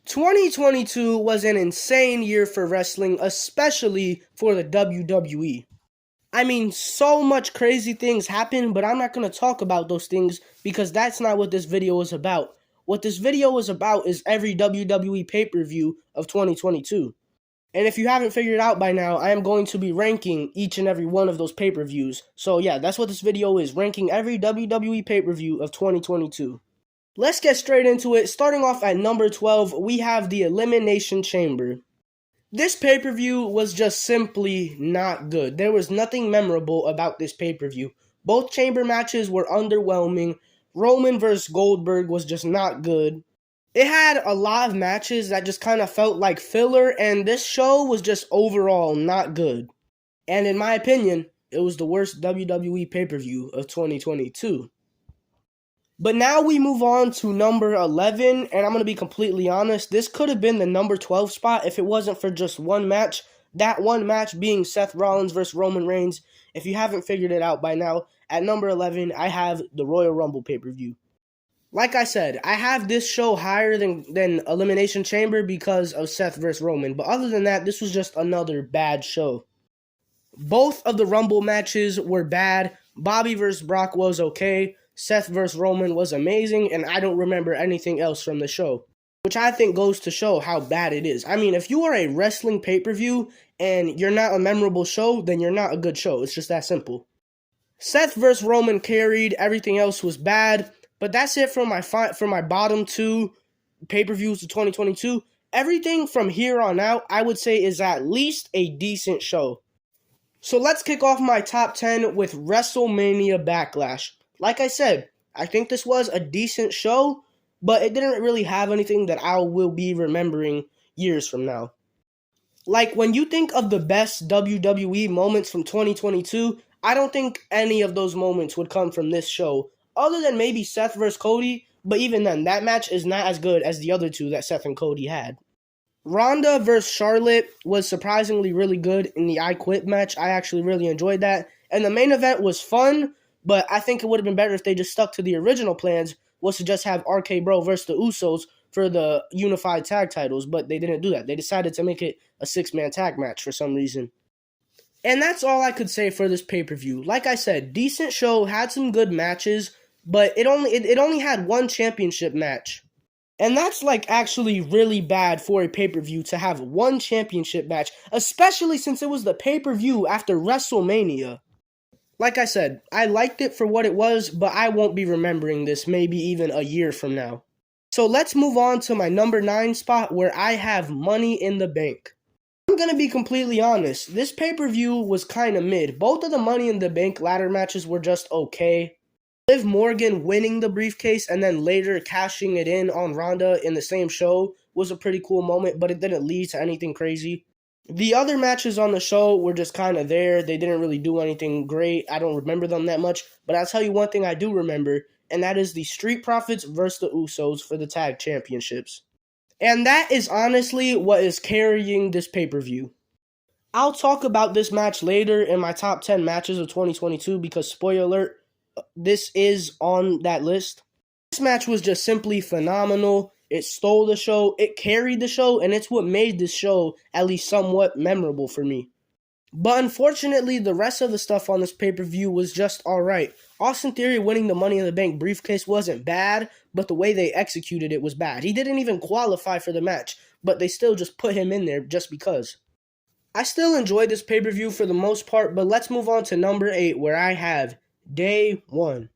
2022 was an insane year for wrestling, especially for the WWE. I mean, so much crazy things happened, but I'm not going to talk about those things because that's not what this video is about. What this video is about is every WWE pay-per-view of 2022. And if you haven't figured it out by now, I am going to be ranking each and every one of those pay-per-views. So yeah, that's what this video is, ranking every WWE pay-per-view of 2022. Let's get straight into it. Starting off at number 12, we have the Elimination Chamber. This pay-per-view was just simply not good. There was nothing memorable about this pay-per-view. Both chamber matches were underwhelming. Roman vs. Goldberg was just not good. It had a lot of matches that just kind of felt like filler, and this show was just overall not good. And in my opinion, it was the worst WWE pay-per-view of 2022. But now we move on to number 11, and I'm going to be completely honest, this could have been the number 12 spot if it wasn't for just one match. That one match being Seth Rollins vs. Roman Reigns. If you haven't figured it out by now, at number 11, I have the Royal Rumble pay-per-view. Like I said, I have this show higher than Elimination Chamber because of Seth vs. Roman. But other than that, this was just another bad show. Both of the Rumble matches were bad. Bobby vs. Brock was okay. Seth vs. Roman was amazing, and I don't remember anything else from the show, which I think goes to show how bad it is. I mean, if you are a wrestling pay-per-view and you're not a memorable show, then you're not a good show. It's just that simple. Seth vs. Roman carried. Everything else was bad, but that's it for my bottom two pay-per-views of 2022. Everything from here on out, I would say, is at least a decent show. So let's kick off my top 10 with WrestleMania Backlash. Like I said, I think this was a decent show, but it didn't really have anything that I will be remembering years from now. Like, when you think of the best WWE moments from 2022, I don't think any of those moments would come from this show, other than maybe Seth vs. Cody, but even then, that match is not as good as the other two that Seth and Cody had. Ronda vs. Charlotte was surprisingly really good in the I Quit match. I actually really enjoyed that, and the main event was fun, but I think it would have been better if they just stuck to the original plans, was to just have RK Bro versus the Usos for the unified tag titles, but they didn't do that. They decided to make it a six-man tag match for some reason. And that's all I could say for this pay-per-view. Like I said, decent show, had some good matches, but it only had one championship match. And that's like actually really bad for a pay-per-view to have one championship match, especially since it was the pay-per-view after WrestleMania. Like I said, I liked it for what it was, but I won't be remembering this maybe even a year from now. So let's move on to my number 9 spot where I have Money in the Bank. I'm going to be completely honest, this pay-per-view was kind of mid. Both of the Money in the Bank ladder matches were just okay. Liv Morgan winning the briefcase and then later cashing it in on Ronda in the same show was a pretty cool moment, but it didn't lead to anything crazy. The other matches on the show were just kind of there. They didn't really do anything great. I don't remember them that much. But I'll tell you one thing I do remember, and that is the Street Profits versus the Usos for the tag championships. And that is honestly what is carrying this pay-per-view. I'll talk about this match later in my top 10 matches of 2022 because, spoiler alert, this is on that list. This match was just simply phenomenal. It stole the show, it carried the show, and it's what made this show at least somewhat memorable for me. But unfortunately, the rest of the stuff on this pay-per-view was just alright. Austin Theory winning the Money in the Bank briefcase wasn't bad, but the way they executed it was bad. He didn't even qualify for the match, but they still just put him in there just because. I still enjoyed this pay-per-view for the most part, but let's move on to number 8 where I have Day 1.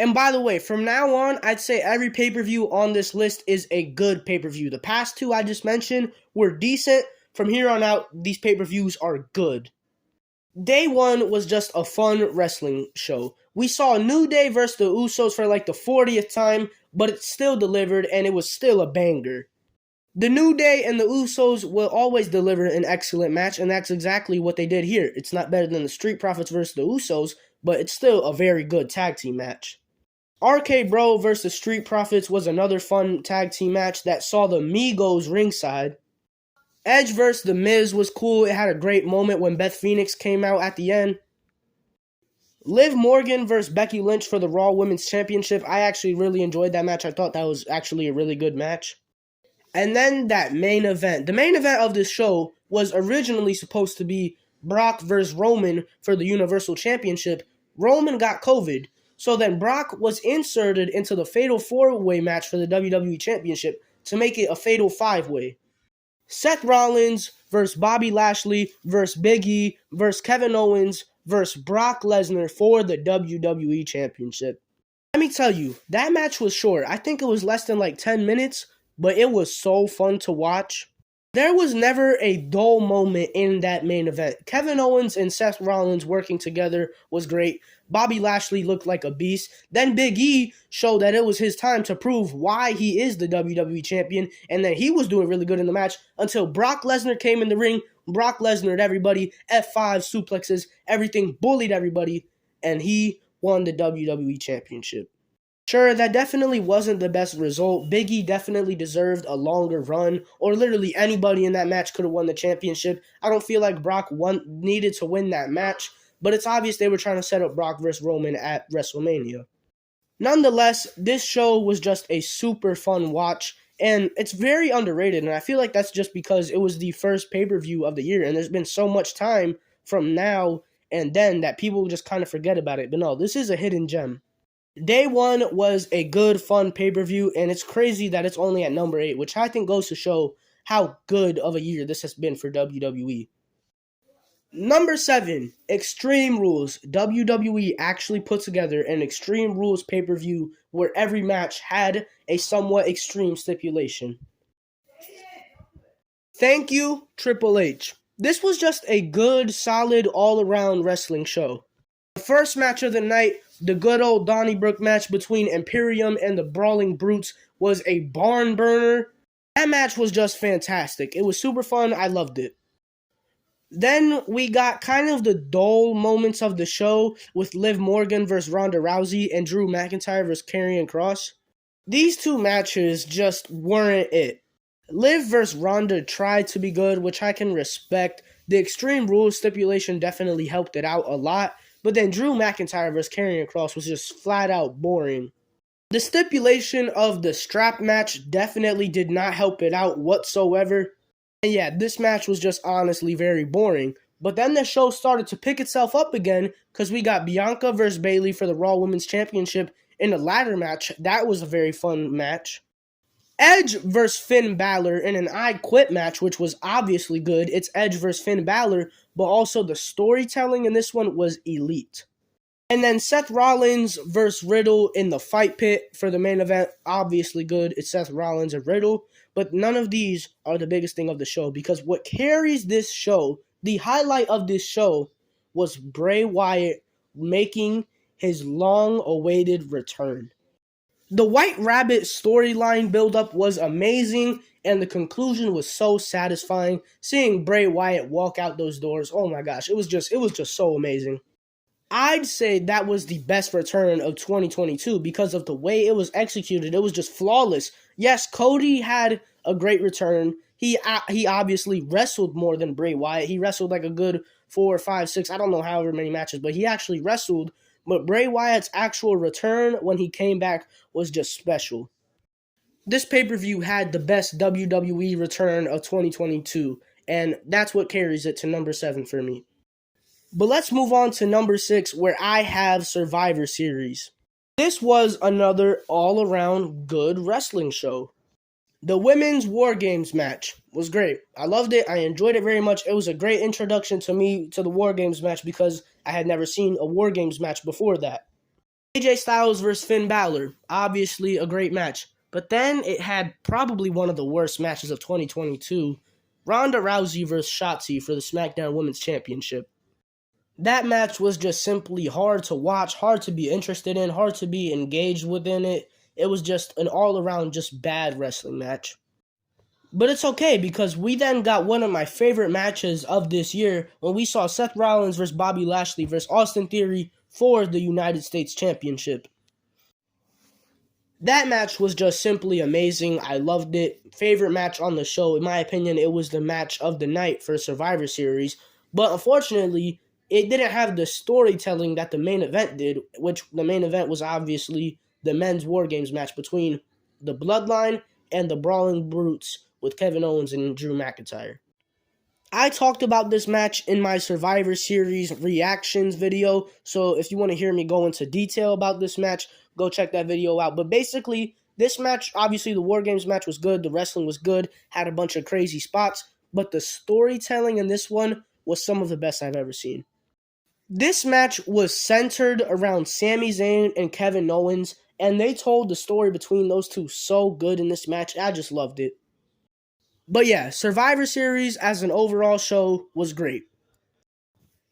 And by the way, from now on, I'd say every pay-per-view on this list is a good pay-per-view. The past two I just mentioned were decent. From here on out, these pay-per-views are good. Day 1 was just a fun wrestling show. We saw New Day versus the Usos for like the 40th time, but it still delivered and it was still a banger. The New Day and the Usos will always deliver an excellent match, and that's exactly what they did here. It's not better than the Street Profits versus the Usos, but it's still a very good tag team match. RK Bro versus Street Profits was another fun tag team match that saw the Migos ringside. Edge vs. The Miz was cool. It had a great moment when Beth Phoenix came out at the end. Liv Morgan versus Becky Lynch for the Raw Women's Championship. I actually really enjoyed that match. I thought that was actually a really good match. And then that main event. The main event of this show was originally supposed to be Brock versus Roman for the Universal Championship. Roman got COVID. So then Brock was inserted into the Fatal 4-Way match for the WWE Championship to make it a Fatal 5-Way. Seth Rollins versus Bobby Lashley versus Big E versus Kevin Owens versus Brock Lesnar for the WWE Championship. Let me tell you, that match was short. I think it was less than like 10 minutes, but it was so fun to watch. There was never a dull moment in that main event. Kevin Owens and Seth Rollins working together was great. Bobby Lashley looked like a beast. Then Big E showed that it was his time to prove why he is the WWE champion and that he was doing really good in the match until Brock Lesnar came in the ring. Brock Lesnar everybody, F5 suplexes, everything, bullied everybody, and he won the WWE championship. Sure, that definitely wasn't the best result. Big E definitely deserved a longer run, or literally anybody in that match could have won the championship. I don't feel like Brock needed to win that match, but it's obvious they were trying to set up Brock versus Roman at WrestleMania. Nonetheless, this show was just a super fun watch, and it's very underrated, and I feel like that's just because it was the first pay-per-view of the year, and there's been so much time from now and then that people just kind of forget about it. But no, this is a hidden gem. Day one was a good, fun pay-per-view, and it's crazy that it's only at number 8, which I think goes to show how good of a year this has been for WWE. Number 7, Extreme Rules. WWE actually put together an Extreme Rules pay-per-view where every match had a somewhat extreme stipulation. Thank you, Triple H. This was just a good, solid, all-around wrestling show. The first match of the night, the good old Donnybrook match between Imperium and the Brawling Brutes, was a barn burner. That match was just fantastic. It was super fun. I loved it. Then we got kind of the dull moments of the show with Liv Morgan versus Ronda Rousey and Drew McIntyre versus Karrion Kross. These two matches just weren't it. Liv versus Ronda tried to be good, which I can respect. The Extreme Rules stipulation definitely helped it out a lot. But then Drew McIntyre vs. Karrion Kross was just flat out boring. The stipulation of the strap match definitely did not help it out whatsoever. And yeah, this match was just honestly very boring. But then the show started to pick itself up again because we got Bianca vs. Bayley for the Raw Women's Championship in the ladder match. That was a very fun match. Edge vs. Finn Balor in an I Quit match, which was obviously good. It's Edge vs. Finn Balor, but also the storytelling in this one was elite. And then Seth Rollins vs. Riddle in the Fight Pit for the main event, obviously good. It's Seth Rollins and Riddle, but none of these are the biggest thing of the show because what carries this show, the highlight of this show, was Bray Wyatt making his long-awaited return. The White Rabbit storyline buildup was amazing, and the conclusion was so satisfying. Seeing Bray Wyatt walk out those doors, oh my gosh, it was just so amazing. I'd say that was the best return of 2022 because of the way it was executed. It was just flawless. Yes, Cody had a great return. He obviously wrestled more than Bray Wyatt. He wrestled like a good 4, 5, 6, I don't know however many matches, but he actually wrestled. But Bray Wyatt's actual return when he came back was just special. This pay-per-view had the best WWE return of 2022, and that's what carries it to number 7 for me. But let's move on to number 6, where I have Survivor Series. This was another all-around good wrestling show. The Women's War Games match was great. I loved it. I enjoyed it very much. It was a great introduction to me to the War Games match because I had never seen a War Games match before that. AJ Styles vs. Finn Balor, obviously a great match. But then it had probably one of the worst matches of 2022, Ronda Rousey vs. Shotzi for the SmackDown Women's Championship. That match was just simply hard to watch, hard to be interested in, hard to be engaged within it. It was just an all-around just bad wrestling match. But it's okay because we then got one of my favorite matches of this year when we saw Seth Rollins vs. Bobby Lashley vs. Austin Theory for the United States Championship. That match was just simply amazing. I loved it. Favorite match on the show. In my opinion, it was the match of the night for Survivor Series. But unfortunately, it didn't have the storytelling that the main event did, which the main event was obviously the men's War Games match between the Bloodline and the Brawling Brutes with Kevin Owens and Drew McIntyre. I talked about this match in my Survivor Series reactions video, so if you want to hear me go into detail about this match, go check that video out. But basically, this match, obviously the War Games match was good, the wrestling was good, had a bunch of crazy spots, but the storytelling in this one was some of the best I've ever seen. This match was centered around Sami Zayn and Kevin Owens, and they told the story between those two so good in this match. I just loved it. But yeah, Survivor Series as an overall show was great.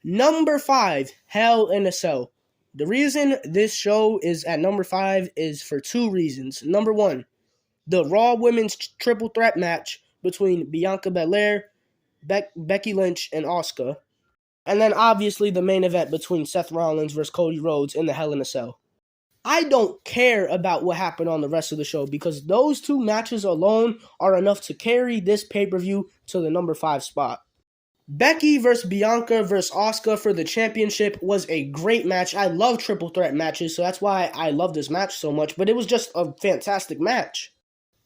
Number 5, Hell in a Cell. The reason this show is at number 5 is for 2 reasons. Number 1, the Raw Women's Triple Threat match between Bianca Belair, Becky Lynch, and Asuka. And then obviously the main event between Seth Rollins versus Cody Rhodes in the Hell in a Cell. I don't care about what happened on the rest of the show because those 2 matches alone are enough to carry this pay-per-view to the number 5 spot. Becky versus Bianca versus Asuka for the championship was a great match. I love triple threat matches, so that's why I love this match so much, but it was just a fantastic match.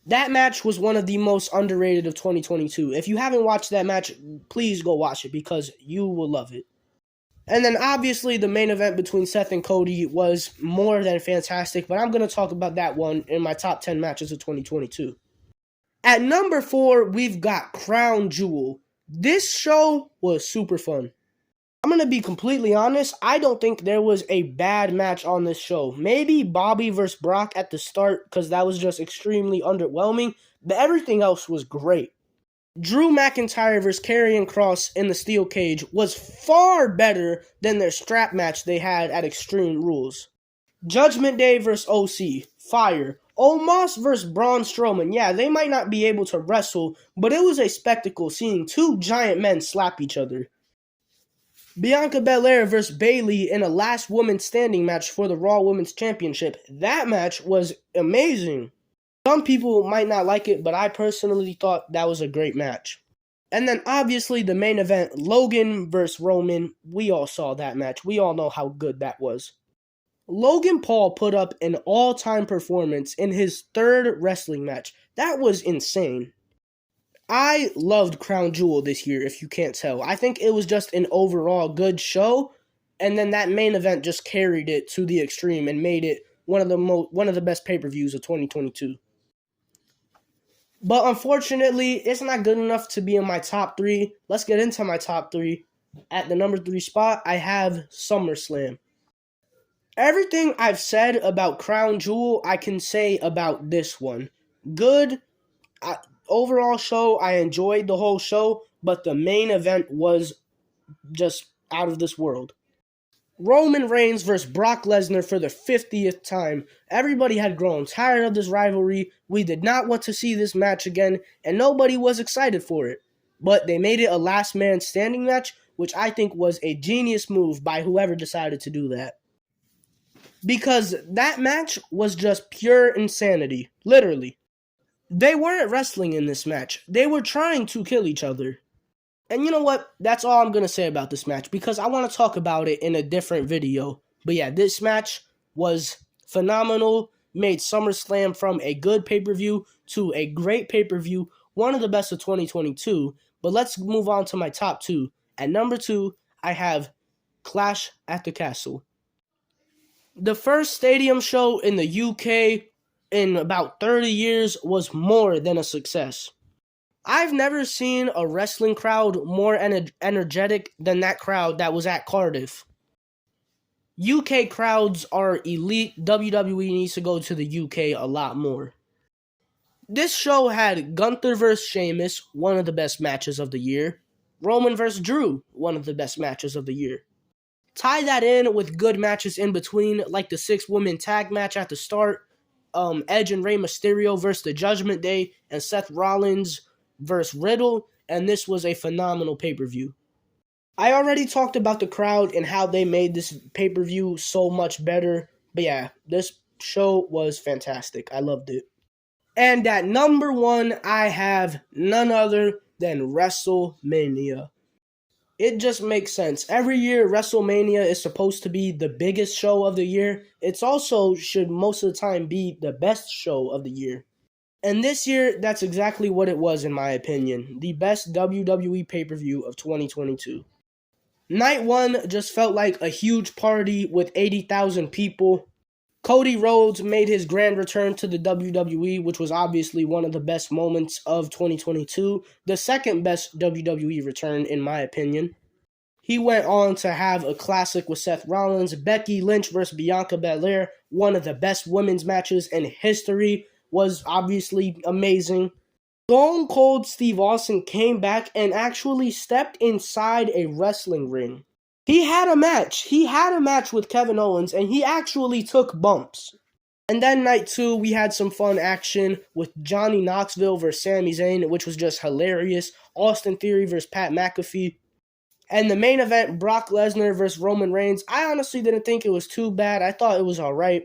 That match was one of the most underrated of 2022. If you haven't watched that match, please go watch it because you will love it. And then obviously the main event between Seth and Cody was more than fantastic, but I'm going to talk about that one in my top 10 matches of 2022. At number 4, we've got Crown Jewel. This show was super fun. I'm going to be completely honest, I don't think there was a bad match on this show. Maybe Bobby versus Brock at the start because that was just extremely underwhelming, but everything else was great. Drew McIntyre versus Karrion Kross in the steel cage was far better than their strap match they had at Extreme Rules. Judgment Day versus OC, fire. Omos versus Braun Strowman, yeah, they might not be able to wrestle, but it was a spectacle seeing 2 giant men slap each other. Bianca Belair versus Bayley in a last woman standing match for the Raw Women's Championship. That match was amazing. Some people might not like it, but I personally thought that was a great match. And then obviously the main event, Logan versus Roman, we all saw that match. We all know how good that was. Logan Paul put up an all-time performance in his 3rd wrestling match. That was insane. I loved Crown Jewel this year, if you can't tell. I think it was just an overall good show, and then that main event just carried it to the extreme and made it one of the best pay-per-views of 2022. But unfortunately, it's not good enough to be in my top 3. Let's get into my top 3. At the number 3 spot, I have SummerSlam. Everything I've said about Crown Jewel, I can say about this one. Good. Overall show, I enjoyed the whole show, but the main event was just out of this world. Roman Reigns versus Brock Lesnar for the 50th time. Everybody had grown tired of this rivalry. We did not want to see this match again, and nobody was excited for it. But they made it a last man standing match, which I think was a genius move by whoever decided to do that. Because that match was just pure insanity. Literally. They weren't wrestling in this match. They were trying to kill each other. And you know what? That's all I'm going to say about this match because I want to talk about it in a different video. But yeah, this match was phenomenal. Made SummerSlam from a good pay-per-view to a great pay-per-view. One of the best of 2022. But let's move on to my top 2. At number 2, I have Clash at the Castle. The first stadium show in the UK in about 30 years was more than a success. I've never seen a wrestling crowd more energetic than that crowd that was at Cardiff. UK crowds are elite. WWE needs to go to the UK a lot more. This show had Gunther vs. Sheamus, one of the best matches of the year. Roman vs. Drew, one of the best matches of the year. Tie that in with good matches in between, like the 6-woman tag match at the start, Edge and Rey Mysterio versus the Judgment Day, and Seth Rollins versus Riddle, and this was a phenomenal pay-per-view. I already talked about the crowd and how they made this pay-per-view so much better, but yeah, this show was fantastic. I loved it. And at number 1, I have none other than WrestleMania. It just makes sense. Every year, WrestleMania is supposed to be the biggest show of the year. It's also should most of the time be the best show of the year. And this year, that's exactly what it was, in my opinion. The best WWE pay-per-view of 2022. Night 1 just felt like a huge party with 80,000 people. Cody Rhodes made his grand return to the WWE, which was obviously one of the best moments of 2022. The second best WWE return, in my opinion. He went on to have a classic with Seth Rollins. Becky Lynch versus Bianca Belair, one of the best women's matches in history, was obviously amazing. Stone Cold Steve Austin came back and actually stepped inside a wrestling ring. He had a match. He had a match with Kevin Owens, and he actually took bumps. And then night 2, we had some fun action with Johnny Knoxville versus Sami Zayn, which was just hilarious. Austin Theory versus Pat McAfee. And the main event, Brock Lesnar versus Roman Reigns. I honestly didn't think it was too bad. I thought it was alright.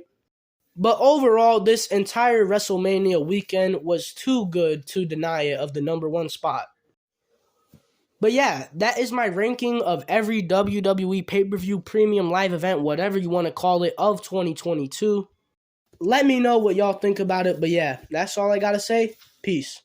But overall, this entire WrestleMania weekend was too good to deny it of the number 1 spot. But yeah, that is my ranking of every WWE pay-per-view premium live event, whatever you want to call it, of 2022. Let me know what y'all think about it. But yeah, that's all I gotta say. Peace.